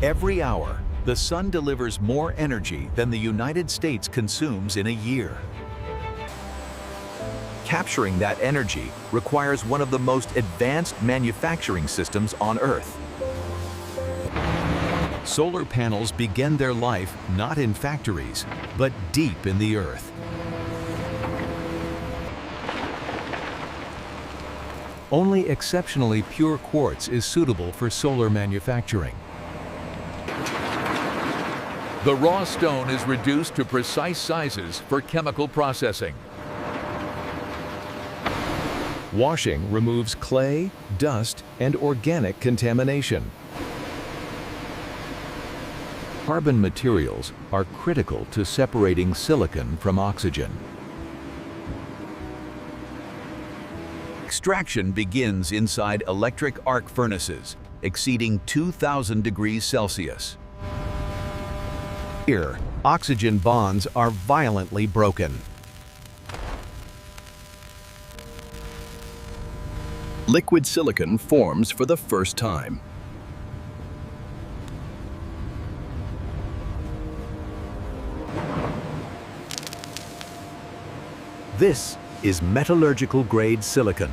Every hour, the sun delivers more energy than the United States consumes in a year. Capturing that energy requires one of the most advanced manufacturing systems on Earth. Solar panels begin their life not in factories, but deep in the earth. Only exceptionally pure quartz is suitable for solar manufacturing. The raw stone is reduced to precise sizes for chemical processing. Washing removes clay, dust, and organic contamination. Carbon materials are critical to separating silicon from oxygen. Extraction begins inside electric arc furnaces, exceeding 2,000 degrees Celsius. Here, oxygen bonds are violently broken. Liquid silicon forms for the first time. This is metallurgical-grade silicon.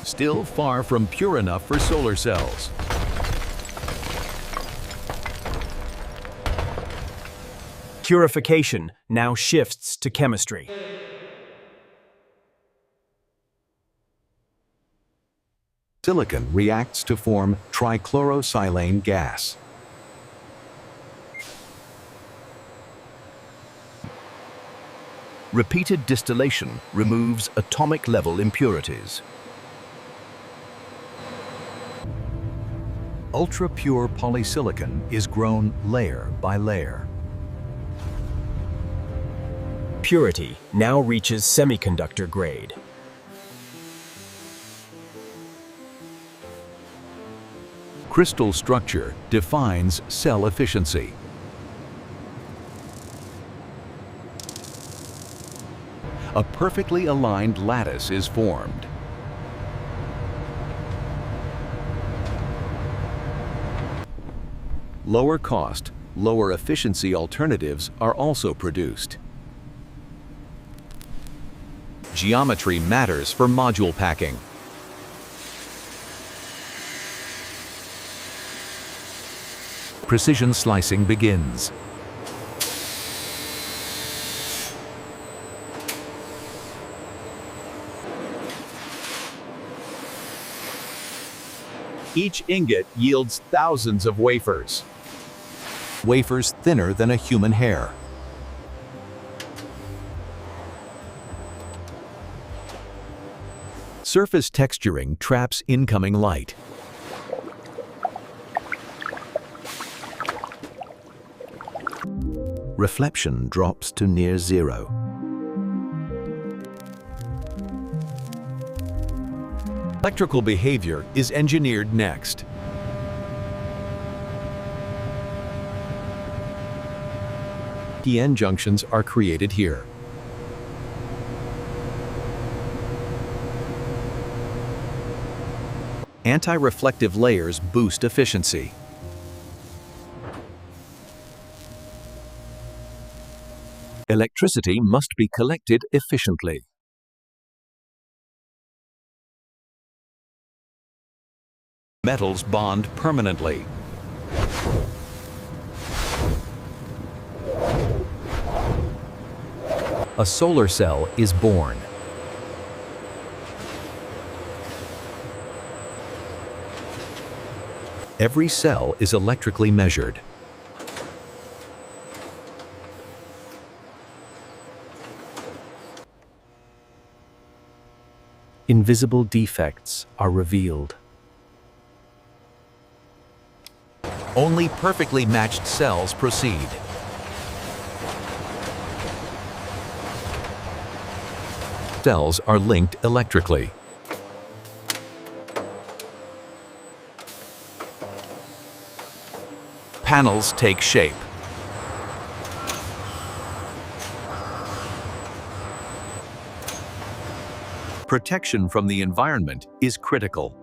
Still far from pure enough for solar cells. Purification now shifts to chemistry. Silicon reacts to form trichlorosilane gas. Repeated distillation removes atomic-level impurities. Ultra-pure polysilicon is grown layer by layer. Purity now reaches semiconductor grade. Crystal structure defines cell efficiency. A perfectly aligned lattice is formed. Lower cost, lower efficiency alternatives are also produced. Geometry matters for module packing. Precision slicing begins. Each ingot yields thousands of wafers. Wafers thinner than a human hair. Surface texturing traps incoming light. Reflection drops to near zero. Electrical behavior is engineered next. PN junctions are created here. Anti-reflective layers boost efficiency. Electricity must be collected efficiently. Metals bond permanently. A solar cell is born. Every cell is electrically measured. Invisible defects are revealed. Only perfectly matched cells proceed. Cells are linked electrically. Panels take shape. Protection from the environment is critical.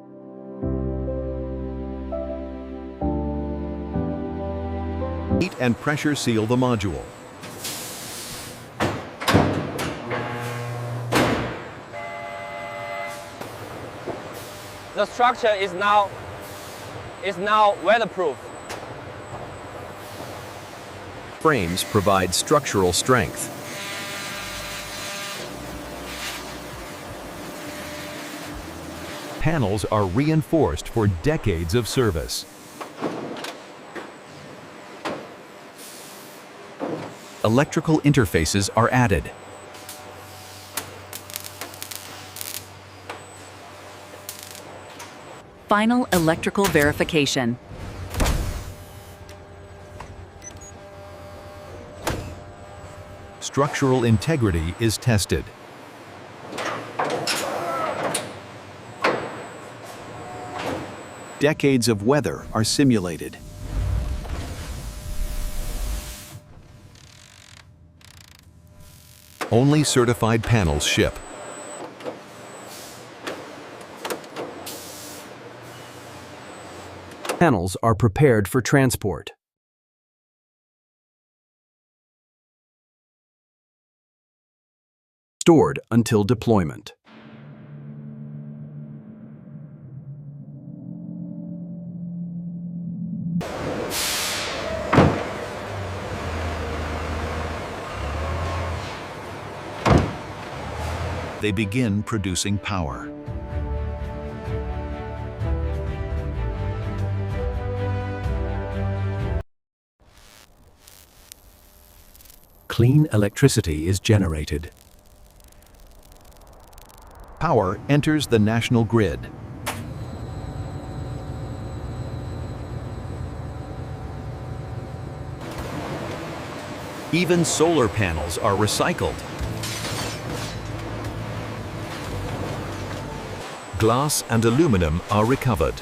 Heat and pressure seal the module. The structure is now weatherproof. Frames provide structural strength. Panels are reinforced for decades of service. Electrical interfaces are added. Final electrical verification. Structural integrity is tested. Decades of weather are simulated. Only certified panels ship. Panels are prepared for transport. Stored until deployment. They begin producing power. Clean electricity is generated. Power enters the national grid. Even solar panels are recycled. Glass and aluminum are recovered.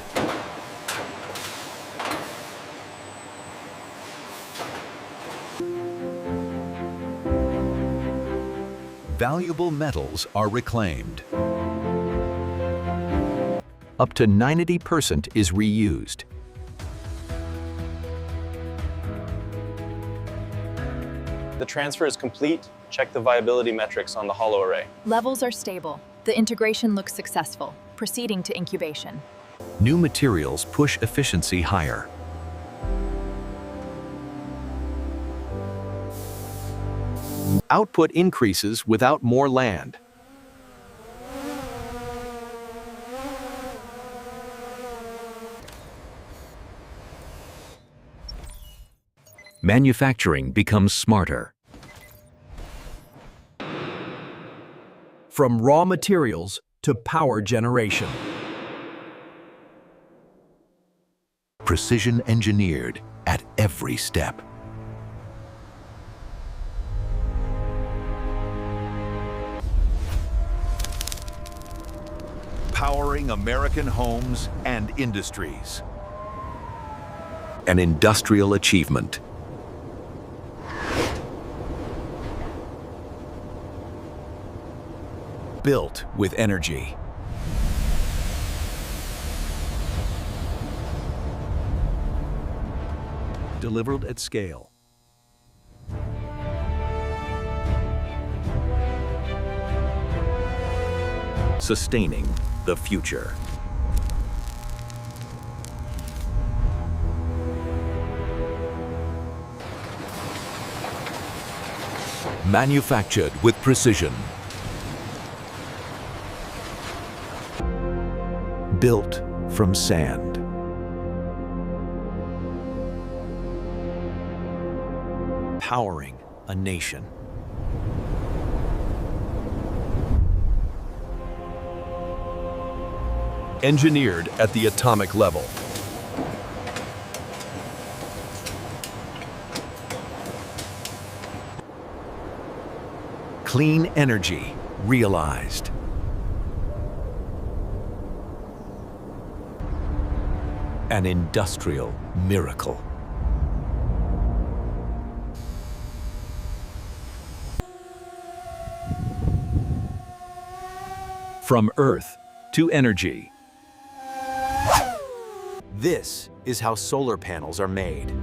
Valuable metals are reclaimed. Up to 90% is reused. The transfer is complete. Check the viability metrics on the hollow array. Levels are stable. The integration looks successful. Proceeding to incubation. New materials push efficiency higher. Output increases without more land. Manufacturing becomes smarter. From raw materials to power generation. Precision engineered at every step. Powering American homes and industries. An industrial achievement. Built with energy. Delivered at scale. Sustaining the future. Manufactured with precision. Built from sand. Powering a nation. Engineered at the atomic level. Clean energy realized. An industrial miracle. From Earth to energy. This is how solar panels are made.